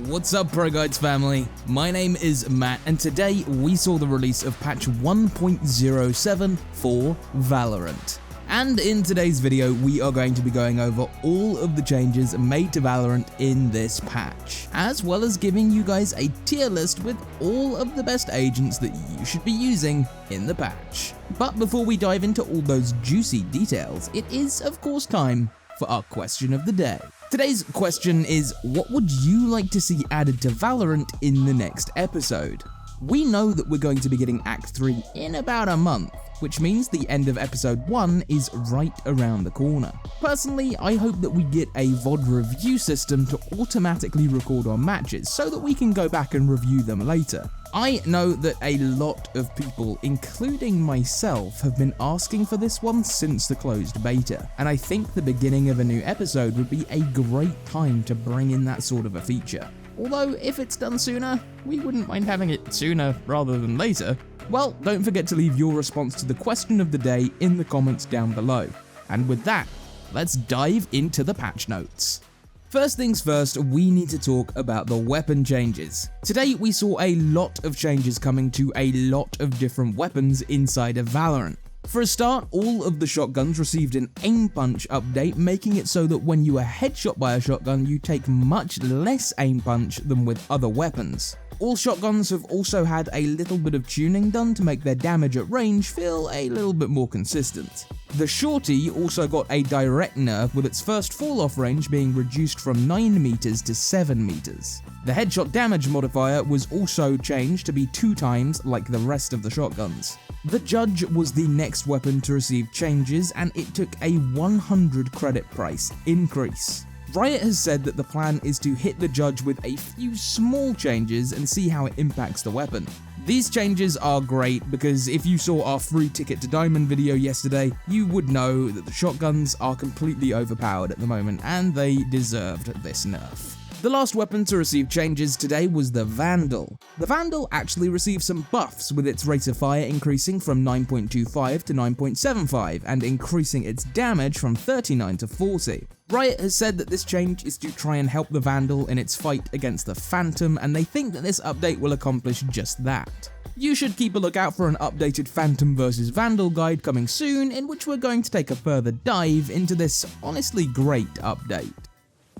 What's up, ProGuides family? My name is Matt, and today we saw the release of patch 1.07 for Valorant. And in today's video, we are going to be going over all of the changes made to Valorant in this patch, as well as giving you guys a tier list with all of the best agents that you should be using in the patch. But before we dive into all those juicy details, it is of course time for our question of the day. Today's question is, what would you like to see added to Valorant in the next episode? We know that we're going to be getting Act 3 in about a month, which means the end of episode 1 is right around the corner. Personally, I hope that we get a VOD review system to automatically record our matches so that we can go back and review them later. I know that a lot of people, including myself, have been asking for this one since the closed beta, and I think the beginning of a new episode would be a great time to bring in that sort of a feature. Although, if it's done sooner, we wouldn't mind having it sooner rather than later. Well, don't forget to leave your response to the question of the day in the comments down below. And with that, let's dive into the patch notes. First things first, we need to talk about the weapon changes. Today we saw a lot of changes coming to a lot of different weapons inside of Valorant. For a start, all of the shotguns received an aim punch update, making it so that when you are headshot by a shotgun, you take much less aim punch than with other weapons. All shotguns have also had a little bit of tuning done to make their damage at range feel a little bit more consistent. The Shorty also got a direct nerf, with its first fall-off range being reduced from 9 meters to 7 meters. The headshot damage modifier was also changed to be 2 times like the rest of the shotguns. The Judge was the next weapon to receive changes, and it took a 100 credit price increase. Riot has said that the plan is to hit the Judge with a few small changes and see how it impacts the weapon. These changes are great because if you saw our free ticket to Diamond video yesterday, you would know that the shotguns are completely overpowered at the moment, and they deserved this nerf. The last weapon to receive changes today was the Vandal. The Vandal actually received some buffs, with its rate of fire increasing from 9.25 to 9.75 and increasing its damage from 39 to 40. Riot has said that this change is to try and help the Vandal in its fight against the Phantom, and they think that this update will accomplish just that. You should keep a lookout for an updated Phantom vs Vandal guide coming soon, in which we're going to take a further dive into this honestly great update.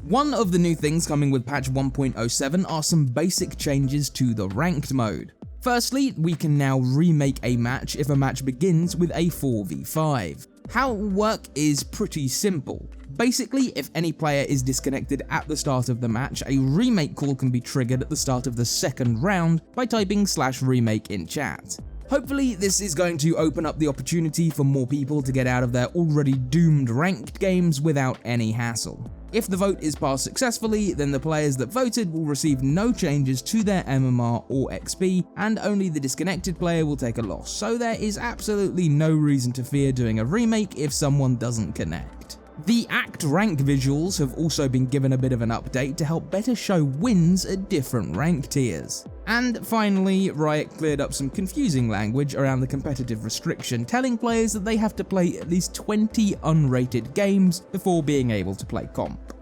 One of the new things coming with patch 1.07 are some basic changes to the ranked mode. Firstly, we can now remake a match if a match begins with a 4v5. How it will work is pretty simple. Basically, if any player is disconnected at the start of the match, a remake call can be triggered at the start of the second round by typing /remake in chat. Hopefully, this is going to open up the opportunity for more people to get out of their already doomed ranked games without any hassle. If the vote is passed successfully, then the players that voted will receive no changes to their MMR or XP, and only the disconnected player will take a loss, so there is absolutely no reason to fear doing a remake if someone doesn't connect. The Act rank visuals have also been given a bit of an update to help better show wins at different rank tiers. And finally, Riot cleared up some confusing language around the competitive restriction, telling players that they have to play at least 20 unrated games before being able to play comp.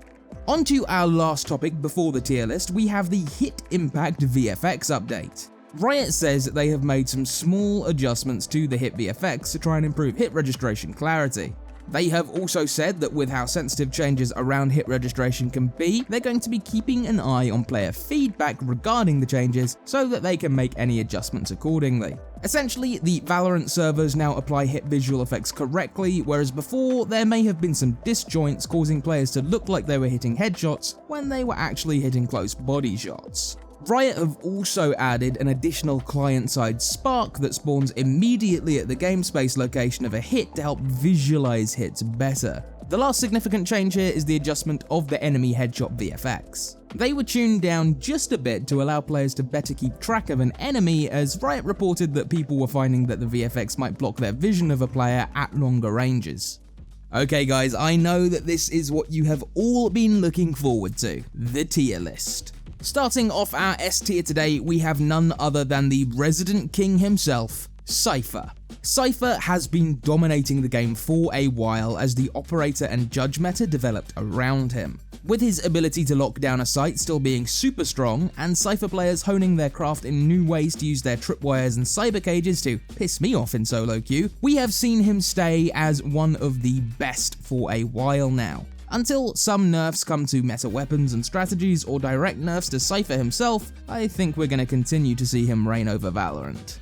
On to our last topic before the tier list, we have the Hit Impact VFX update. Riot says that they have made some small adjustments to the hit VFX to try and improve hit registration clarity. They have also said that with how sensitive changes around hit registration can be, they're going to be keeping an eye on player feedback regarding the changes so that they can make any adjustments accordingly. Essentially, the Valorant servers now apply hit visual effects correctly, whereas before there may have been some disjoints causing players to look like they were hitting headshots when they were actually hitting close body shots. Riot have also added an additional client-side spark that spawns immediately at the game space location of a hit to help visualize hits better. The last significant change here is the adjustment of the enemy headshot VFX. They were tuned down just a bit to allow players to better keep track of an enemy, as Riot reported that people were finding that the VFX might block their vision of a player at longer ranges. Okay guys, I know that this is what you have all been looking forward to, the tier list. Starting off our S tier today, we have none other than the Resident King himself, Cypher. Cypher has been dominating the game for a while as the operator and judge meta developed around him. With his ability to lock down a site still being super strong, and Cypher players honing their craft in new ways to use their tripwires and cyber cages to piss me off in solo queue, we have seen him stay as one of the best for a while now. Until some nerfs come to meta weapons and strategies, or direct nerfs to Cypher himself, I think we're going to continue to see him reign over Valorant.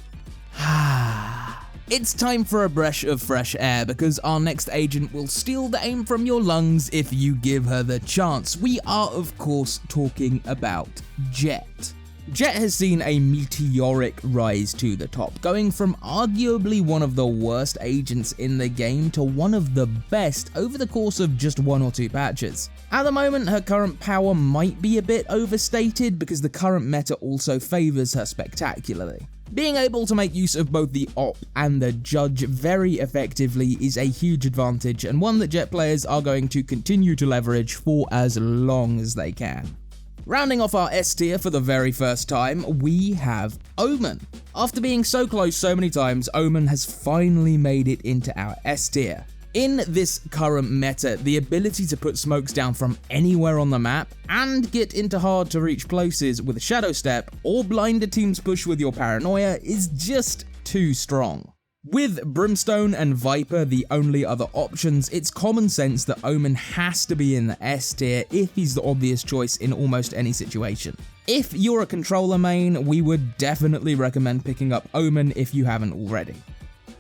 It's time for a breath of fresh air, because our next agent will steal the aim from your lungs if you give her the chance. We are of course talking about Jett. Jett has seen a meteoric rise to the top, going from arguably one of the worst agents in the game to one of the best over the course of just 1 or 2 patches. At the moment, her current power might be a bit overstated because the current meta also favours her spectacularly. Being able to make use of both the op and the judge very effectively is a huge advantage, and one that Jett players are going to continue to leverage for as long as they can. Rounding off our S tier for the very first time, we have Omen. After being so close so many times, Omen has finally made it into our S tier. In this current meta, the ability to put smokes down from anywhere on the map and get into hard to reach places with a shadow step or blind a team's push with your paranoia is just too strong. With Brimstone and Viper the only other options, it's common sense that Omen has to be in the S tier if he's the obvious choice in almost any situation. If you're a controller main, we would definitely recommend picking up Omen if you haven't already.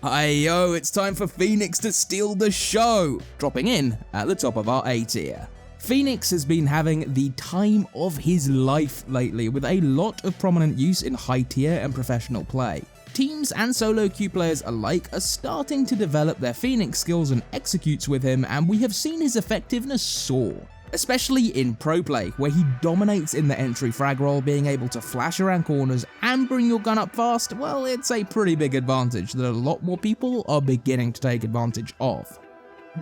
Yo, it's time for Phoenix to steal the show, dropping in at the top of our A tier. Phoenix has been having the time of his life lately, with a lot of prominent use in high tier and professional play. Teams and solo queue players alike are starting to develop their Phoenix skills and executes with him, and we have seen his effectiveness soar. Especially in pro play, where he dominates in the entry frag roll, being able to flash around corners and bring your gun up fast. Well, it's a pretty big advantage that a lot more people are beginning to take advantage of.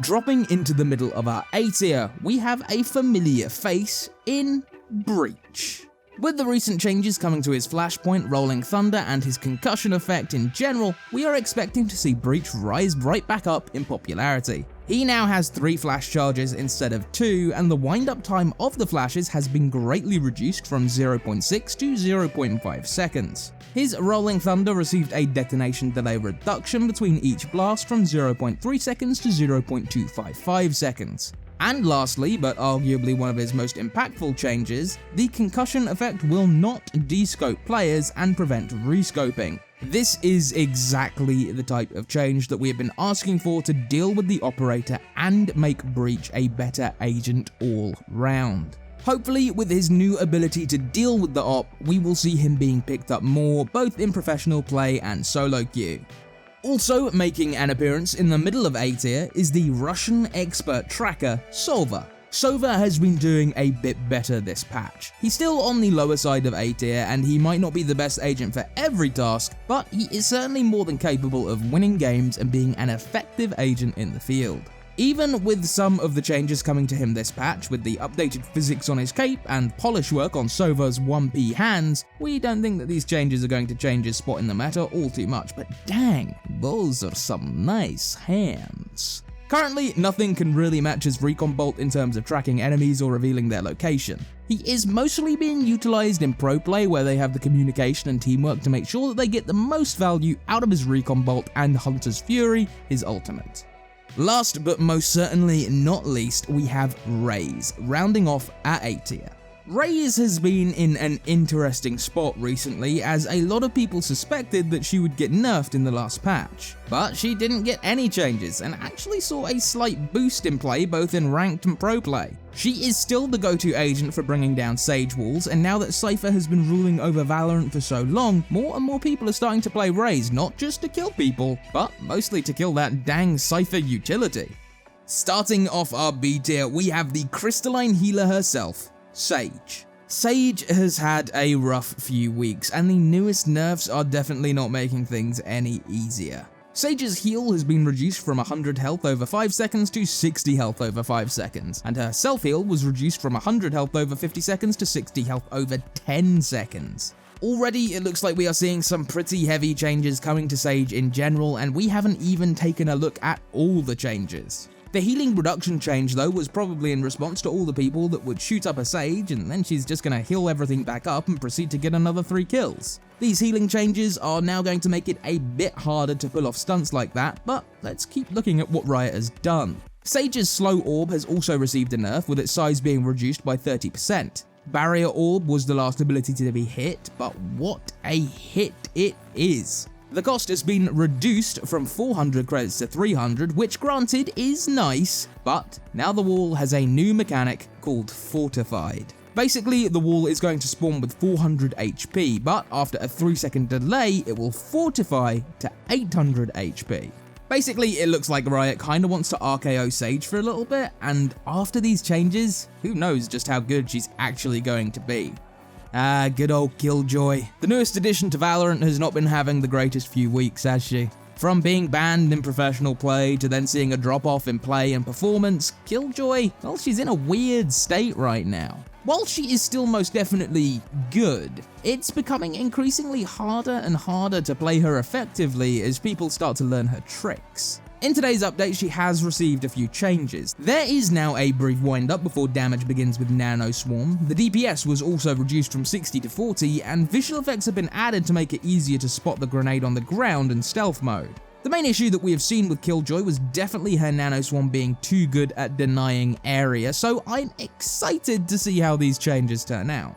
Dropping into the middle of our A tier, we have a familiar face in Breach. With the recent changes coming to his Flashpoint, Rolling Thunder, and his concussion effect in general, we are expecting to see Breach rise right back up in popularity. He now has 3 flash charges instead of 2, and the wind-up time of the flashes has been greatly reduced from 0.6 to 0.5 seconds. His Rolling Thunder received a detonation delay reduction between each blast from 0.3 seconds to 0.255 seconds. And lastly, but arguably one of his most impactful changes, the concussion effect will not descope players and prevent rescoping. This is exactly the type of change that we have been asking for to deal with the operator and make Breach a better agent all round. Hopefully, with his new ability to deal with the op, we will see him being picked up more both in professional play and solo queue. Also making an appearance in the middle of A tier is the Russian expert tracker, Sova. Sova has been doing a bit better this patch. He's still on the lower side of A tier, and he might not be the best agent for every task, but he is certainly more than capable of winning games and being an effective agent in the field. Even with some of the changes coming to him this patch, with the updated physics on his cape and polish work on Sova's 1P hands, we don't think that these changes are going to change his spot in the meta all too much, but dang, those are some nice hands. Currently, nothing can really match his recon bolt in terms of tracking enemies or revealing their location. He is mostly being utilized in pro play, where they have the communication and teamwork to make sure that they get the most value out of his recon bolt and Hunter's Fury, his ultimate. Last but most certainly not least, we have Raze, rounding off at A tier. Raze has been in an interesting spot recently, as a lot of people suspected that she would get nerfed in the last patch. But she didn't get any changes, and actually saw a slight boost in play both in ranked and pro play. She is still the go-to agent for bringing down Sage walls, and now that Cypher has been ruling over Valorant for so long, more and more people are starting to play Raze, not just to kill people, but mostly to kill that dang Cypher utility. Starting off our B tier, we have the crystalline healer herself, Sage. Sage has had a rough few weeks, and the newest nerfs are definitely not making things any easier. Sage's heal has been reduced from 100 health over 5 seconds to 60 health over 5 seconds, and her self-heal was reduced from 100 health over 50 seconds to 60 health over 10 seconds. Already, it looks like we are seeing some pretty heavy changes coming to Sage in general, and we haven't even taken a look at all the changes. The healing reduction change though was probably in response to all the people that would shoot up a Sage and then she's just gonna heal everything back up and proceed to get another 3 kills. These healing changes are now going to make it a bit harder to pull off stunts like that, but let's keep looking at what Riot has done. Sage's slow orb has also received a nerf, with its size being reduced by 30%. Barrier orb was the last ability to be hit, but what a hit it is. The cost has been reduced from 400 credits to 300, which granted is nice, but now the wall has a new mechanic called Fortified. Basically, the wall is going to spawn with 400 HP, but after a 3-second delay, it will fortify to 800 HP. Basically, it looks like Riot kinda wants to RKO Sage for a little bit, and after these changes, who knows just how good she's actually going to be. Ah, good old Killjoy. The newest addition to Valorant has not been having the greatest few weeks, has she? From being banned in professional play to then seeing a drop-off in play and performance, Killjoy, well, she's in a weird state right now. While she is still most definitely good, it's becoming increasingly harder and harder to play her effectively as people start to learn her tricks. In today's update, she has received a few changes. There is now a brief wind-up before damage begins with Nano Swarm. The DPS was also reduced from 60 to 40, and visual effects have been added to make it easier to spot the grenade on the ground in stealth mode. The main issue that we have seen with Killjoy was definitely her Nano Swarm being too good at denying area, so I'm excited to see how these changes turn out.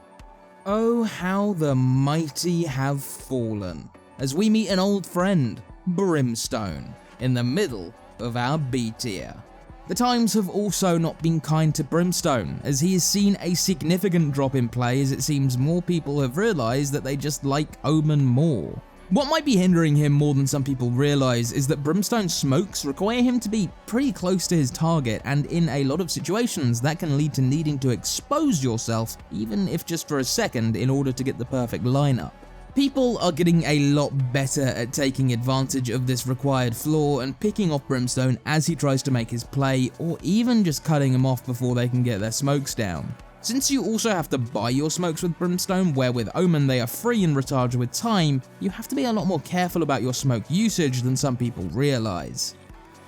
Oh, how the mighty have fallen, as we meet an old friend, Brimstone, in the middle of our B tier. The times have also not been kind to Brimstone, as he has seen a significant drop in play as it seems more people have realised that they just like Omen more. What might be hindering him more than some people realise is that Brimstone's smokes require him to be pretty close to his target, and in a lot of situations that can lead to needing to expose yourself, even if just for a second, in order to get the perfect lineup. People are getting a lot better at taking advantage of this required flaw and picking off Brimstone as he tries to make his play, or even just cutting him off before they can get their smokes down. Since you also have to buy your smokes with Brimstone, where with Omen they are free and recharge with time, you have to be a lot more careful about your smoke usage than some people realise.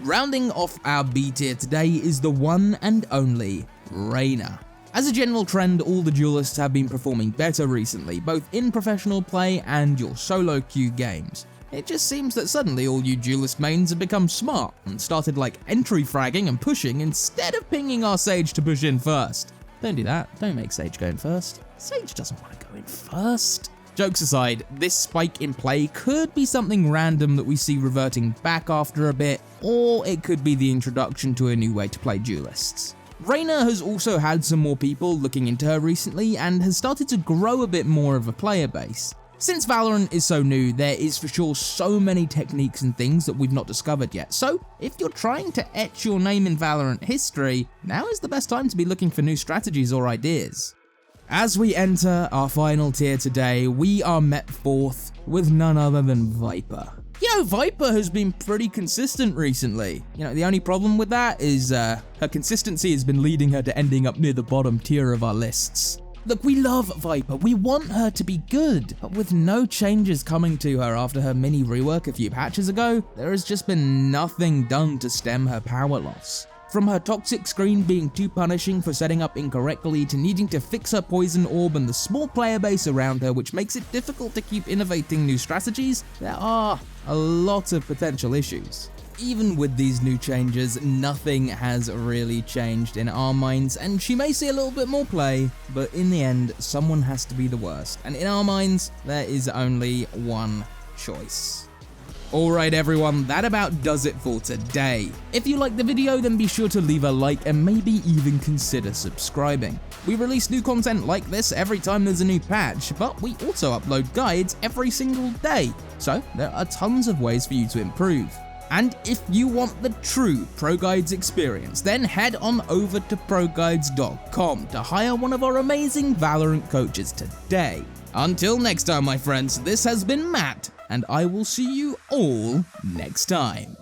Rounding off our B tier today is the one and only Reyna. As a general trend, all the duelists have been performing better recently, both in professional play and your solo queue games. It just seems that suddenly all you duelist mains have become smart and started like entry fragging and pushing instead of pinging our Sage to push in first. Don't do that, don't make Sage go in first. Sage doesn't want to go in first. Jokes aside, this spike in play could be something random that we see reverting back after a bit, or it could be the introduction to a new way to play duelists. Reyna has also had some more people looking into her recently and has started to grow a bit more of a player base. Since Valorant is so new, there is for sure so many techniques and things that we've not discovered yet, so if you're trying to etch your name in Valorant history, now is the best time to be looking for new strategies or ideas. As we enter our final tier today, we are met forth with none other than Viper. Viper has been pretty consistent recently. The only problem with that is her consistency has been leading her to ending up near the bottom tier of our lists. Look, we love Viper, we want her to be good, but with no changes coming to her after her mini rework a few patches ago, there has just been nothing done to stem her power loss. From her toxic screen being too punishing for setting up incorrectly to needing to fix her poison orb and the small player base around her which makes it difficult to keep innovating new strategies, there are a lot of potential issues. Even with these new changes, nothing has really changed in our minds, and she may see a little bit more play, but in the end, someone has to be the worst, and in our minds, there is only one choice. Alright everyone, that about does it for today. If you liked the video, then be sure to leave a like and maybe even consider subscribing. We release new content like this every time there's a new patch, but we also upload guides every single day, so there are tons of ways for you to improve. And if you want the true ProGuides experience, then head on over to ProGuides.com to hire one of our amazing Valorant coaches today. Until next time, my friends, this has been Matt, and I will see you all next time.